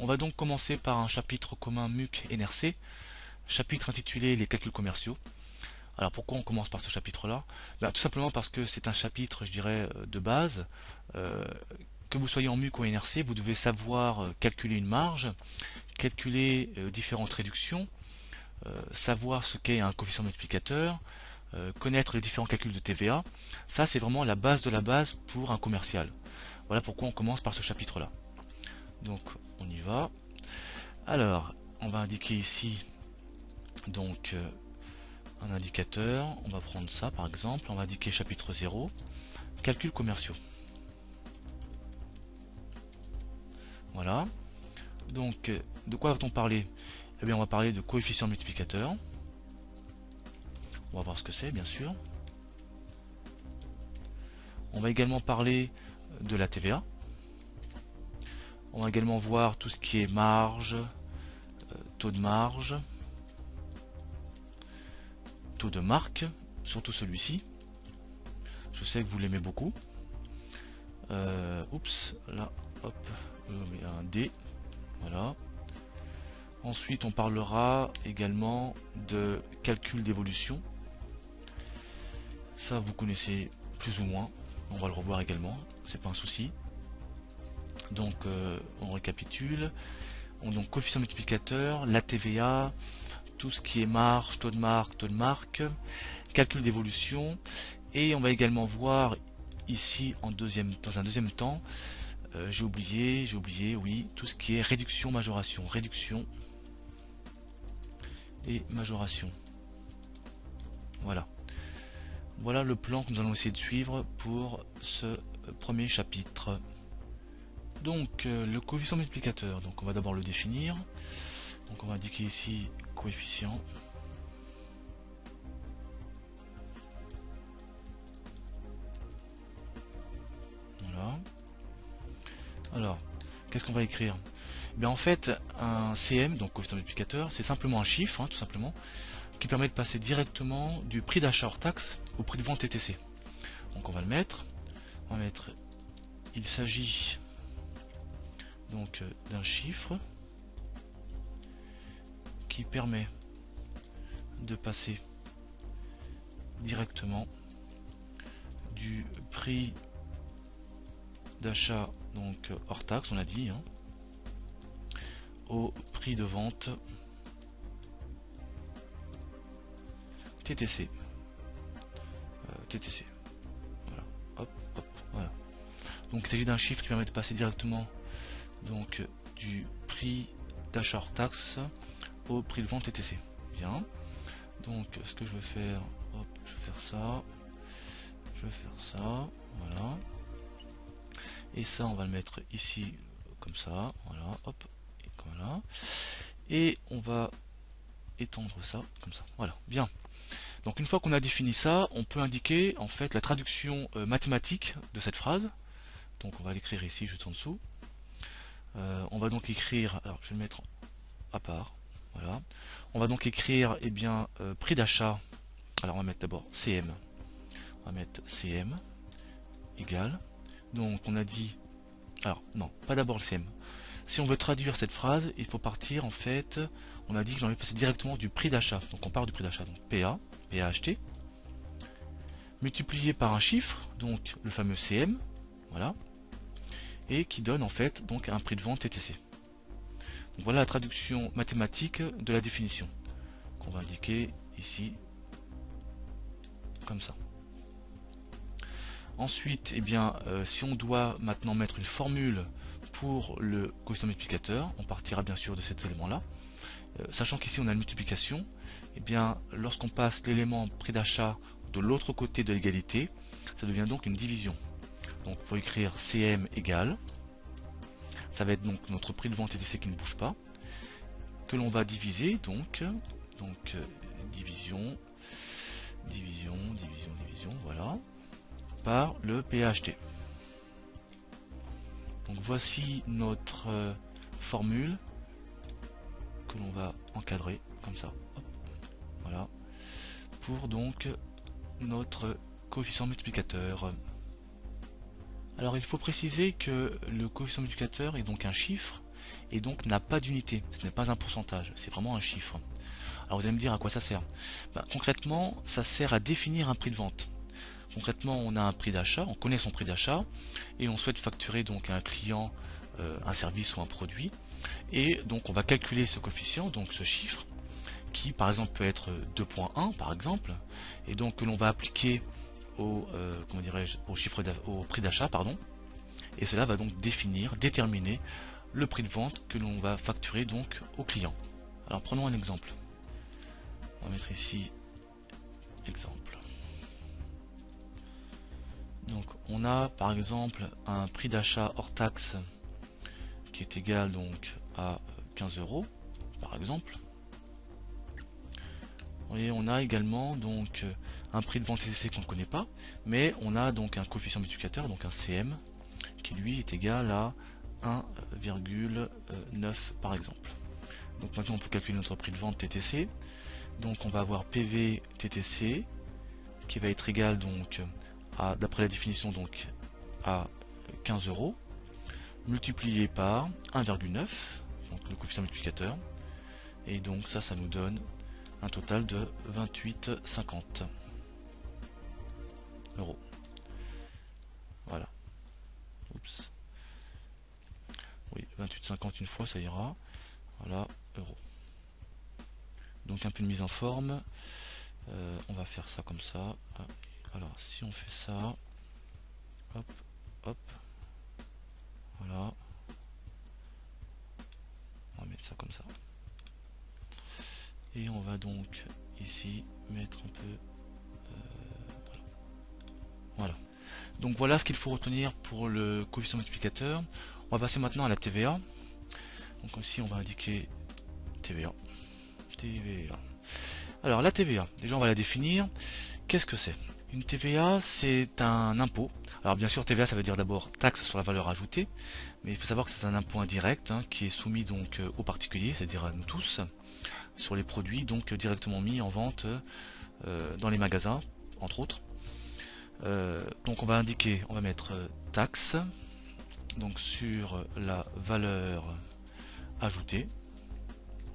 On va donc commencer par un chapitre commun MUC-NRC, chapitre intitulé Les calculs commerciaux. Alors pourquoi on commence par ce chapitre-là? Tout simplement parce que c'est un chapitre, je dirais, de base. Que vous soyez en MUC ou en NRC, vous devez savoir calculer une marge, calculer différentes réductions, savoir ce qu'est un coefficient multiplicateur, connaître les différents calculs de TVA. Ça, c'est vraiment la base de la base pour un commercial. Voilà pourquoi on commence par ce chapitre-là. Donc, on y va. Alors, on va indiquer ici donc un indicateur. On va prendre ça par exemple. On va indiquer chapitre 0, calculs commerciaux. Voilà. Donc, de quoi va-t-on parler? Eh bien, on va parler de coefficient multiplicateur. On va voir ce que c'est, bien sûr. On va également parler de la TVA. On va également voir tout ce qui est marge, taux de marge, taux de marque, surtout celui-ci. Je sais que vous l'aimez beaucoup. Oups, là, hop, un D. Voilà. Ensuite, on parlera également de calcul d'évolution. Ça, vous connaissez plus ou moins. On va le revoir également, c'est pas un souci. Donc, on récapitule. Donc, coefficient multiplicateur, la TVA, tout ce qui est marge, taux de marque, calcul d'évolution. Et on va également voir ici dans un deuxième temps, j'ai oublié, oui, tout ce qui est réduction, majoration, réduction et majoration. Voilà. Voilà le plan que nous allons essayer de suivre pour ce premier chapitre. Donc le coefficient multiplicateur, donc on va d'abord le définir. Donc on va indiquer ici coefficient. Voilà. Alors, qu'est-ce qu'on va écrire? Bien, en fait, un CM, donc coefficient multiplicateur, c'est simplement un chiffre, hein, tout simplement, qui permet de passer directement du prix d'achat hors taxe au prix de vente TTC. Donc on va le mettre. On va mettre, il s'agit donc d'un chiffre qui permet de passer directement du prix d'achat donc hors taxe, on a dit, hein, au prix de vente TTC. TTC. Voilà. Hop, hop, voilà. Donc il s'agit d'un chiffre qui permet de passer directement donc du prix d'achat hors taxe au prix de vente TTC. Bien. Donc ce que je vais faire, hop, je vais faire ça. Je vais faire ça. Voilà. Et ça, on va le mettre ici comme ça. Voilà. Hop. Et voilà. Et on va étendre ça comme ça. Voilà. Bien. Donc une fois qu'on a défini ça, on peut indiquer en fait la traduction mathématique de cette phrase. Donc on va l'écrire ici juste en dessous. On va donc écrire, alors je vais le mettre à part. Voilà. On va donc écrire prix d'achat. Alors on va mettre d'abord CM. On va mettre CM égale. Donc on a dit, alors non, pas d'abord le CM. Si on veut traduire cette phrase, il faut partir en fait, on a dit que j'en vais passer directement du prix d'achat. Donc on part du prix d'achat, donc PA acheté, multiplié par un chiffre, donc le fameux CM, voilà, et qui donne en fait donc un prix de vente TTC. Donc voilà la traduction mathématique de la définition qu'on va indiquer ici comme ça. Ensuite, si on doit maintenant mettre une formule pour le coefficient multiplicateur, on partira bien sûr de cet élément-là. Sachant qu'ici on a une multiplication, lorsqu'on passe l'élément prix d'achat de l'autre côté de l'égalité, ça devient donc une division. Donc pour écrire CM égale, ça va être donc notre prix de vente TTC qui ne bouge pas, que l'on va diviser donc division, voilà, par le PA acheté. Donc voici notre formule que l'on va encadrer comme ça. Hop, voilà. Pour donc notre coefficient multiplicateur. Alors il faut préciser que le coefficient multiplicateur est donc un chiffre et donc n'a pas d'unité. Ce n'est pas un pourcentage, c'est vraiment un chiffre. Alors vous allez me dire à quoi ça sert. Concrètement, ça sert à définir un prix de vente. Concrètement, on a un prix d'achat, on connaît son prix d'achat et on souhaite facturer donc à un client un service ou un produit. Et donc on va calculer ce coefficient, donc ce chiffre, qui par exemple peut être 2.1 par exemple, et donc que l'on va appliquer au, comment dirais-je, au prix d'achat, pardon. Et cela va donc déterminer le prix de vente que l'on va facturer donc au client. Alors prenons un exemple. On va mettre ici exemple. Donc on a par exemple un prix d'achat hors taxe qui est égal donc à 15 € par exemple. Et on a également donc un prix de vente TTC qu'on ne connaît pas, mais on a donc un coefficient multiplicateur, donc un CM, qui lui est égal à 1,9 par exemple. Donc maintenant on peut calculer notre prix de vente TTC. Donc on va avoir PV TTC qui va être égal donc à, d'après la définition, donc à 15 € multiplié par 1,9, donc le coefficient multiplicateur, et donc ça nous donne un total de 28,50 €. Voilà. Oups. Oui, 28,50 une fois, ça ira. Voilà, euros. Donc un peu de mise en forme. On va faire ça comme ça. Alors si on fait ça, hop, hop, voilà. On va mettre ça comme ça. Et on va donc ici mettre un peu. Voilà. Donc voilà ce qu'il faut retenir pour le coefficient multiplicateur. On va passer maintenant à la TVA. Donc ici on va indiquer TVA. TVA. Alors la TVA, déjà on va la définir. Qu'est-ce que c'est? Une TVA, c'est un impôt. Alors bien sûr, TVA, ça veut dire d'abord taxe sur la valeur ajoutée, mais il faut savoir que c'est un impôt indirect qui est soumis donc aux particuliers, c'est-à-dire à nous tous, sur les produits donc directement mis en vente dans les magasins, entre autres. Donc on va indiquer, on va mettre taxe donc sur la valeur ajoutée.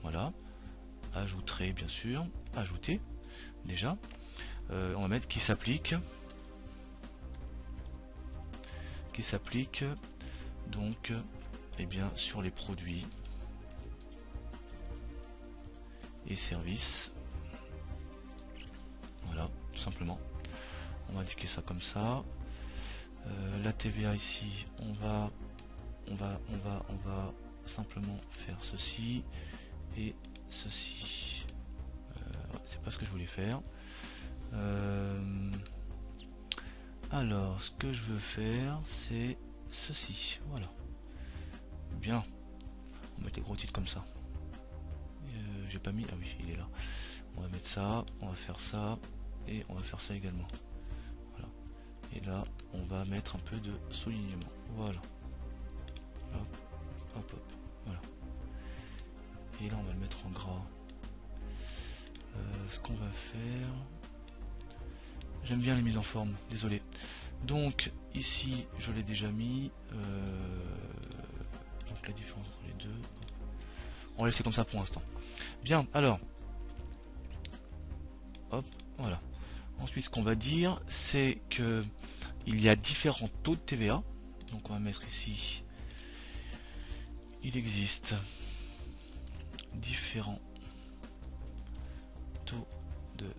Voilà, ajouterait bien sûr, ajouter déjà. On va mettre qui s'applique donc bien sur les produits et services. Voilà, tout simplement. On va indiquer ça comme ça. La TVA ici, on va simplement faire ceci et ceci. C'est pas ce que je voulais faire. Alors, ce que je veux faire, c'est ceci. Voilà. Bien. On va mettre les gros titres comme ça. J'ai pas mis. Ah oui, il est là. On va mettre ça. On va faire ça. Et on va faire ça également. Voilà. Et là, on va mettre un peu de soulignement. Voilà. Hop, hop, hop. Voilà. Et là, on va le mettre en gras. Ce qu'on va faire. J'aime bien les mises en forme, désolé. Donc ici je l'ai déjà mis. Donc la différence entre les deux. On va laisser comme ça pour l'instant. Bien, alors. Hop, voilà. Ensuite ce qu'on va dire, c'est que il y a différents taux de TVA. Donc on va mettre ici. Il existe différents taux de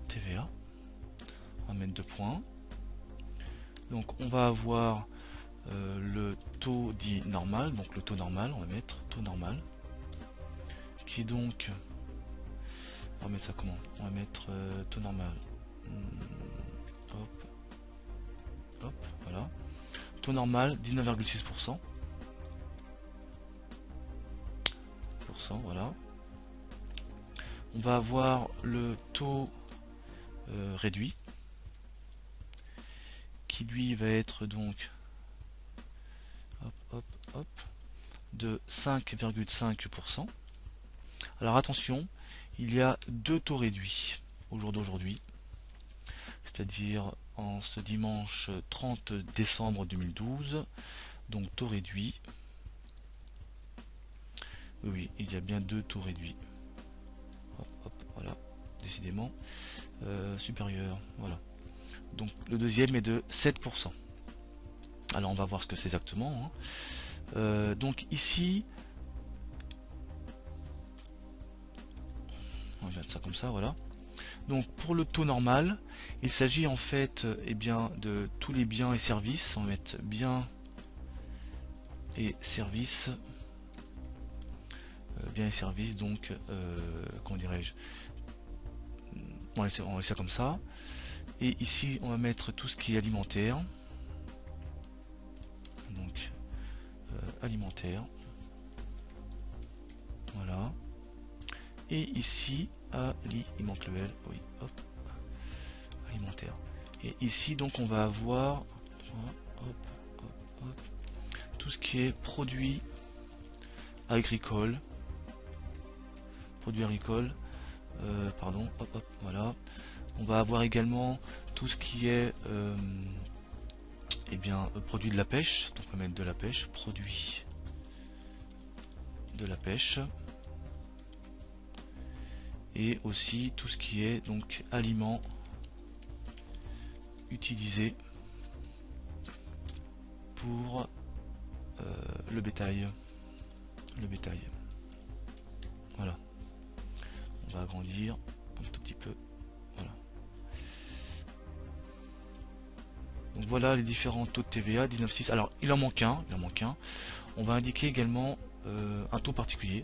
TVA. On va mettre 2 points. Donc on va avoir le taux dit normal, donc le taux normal, on va mettre taux normal, qui est donc, on va mettre ça comment? On va mettre taux normal, hop, hop, voilà, taux normal 19,6%, voilà. On va avoir le taux réduit, qui lui va être donc hop, hop, hop, de 5,5%. Alors attention, il y a deux taux réduits au jour d'aujourd'hui, c'est-à-dire en ce dimanche 30 décembre 2012, donc taux réduit Oui, il y a bien 2 taux réduits. Hop, hop, voilà, décidément supérieur. Voilà. Donc le deuxième est de 7%. Alors on va voir ce que c'est exactement. Donc ici, on va mettre ça comme ça, voilà. Donc pour le taux normal, il s'agit en fait eh bien, de tous les biens et services. On va mettre biens et services. Biens et services, donc comment dirais-je, on va laisser ça comme ça. Et ici on va mettre tout ce qui est alimentaire. Donc alimentaire. Voilà. Et ici, il manque le L, oui, hop, alimentaire. Et ici, donc, on va avoir tout ce qui est produits agricoles. Pardon, hop, hop, voilà. On va avoir également tout ce qui est eh bien, produits de la pêche. Donc, on va mettre de la pêche, produits de la pêche. Et aussi tout ce qui est donc aliments utilisés pour le bétail. Voilà. On va agrandir un tout petit peu. Voilà. Donc voilà les différents taux de TVA. 19,6. Alors il en manque un. On va indiquer également un taux particulier,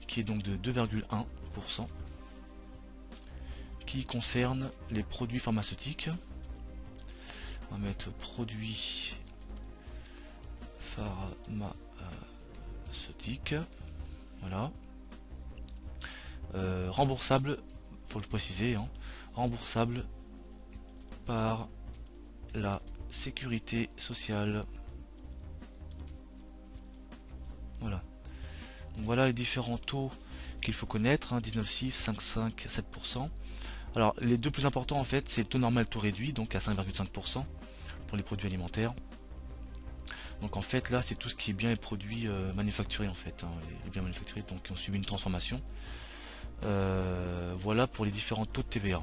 qui est donc de 2,1%, qui concerne les produits pharmaceutiques. On va mettre produits pharmaceutiques, voilà. Remboursable, faut le préciser, hein, remboursable par la sécurité sociale. Voilà. Donc voilà les différents taux qu'il faut connaître, hein, 19,6, 5,5, 7%. Alors les deux plus importants en fait, c'est le taux normal, taux réduit, donc à 5,5% pour les produits alimentaires. Donc en fait là c'est tout ce qui est biens et produits manufacturés en fait, hein, les biens manufacturés donc qui ont subi une transformation. Voilà pour les différents taux de TVA.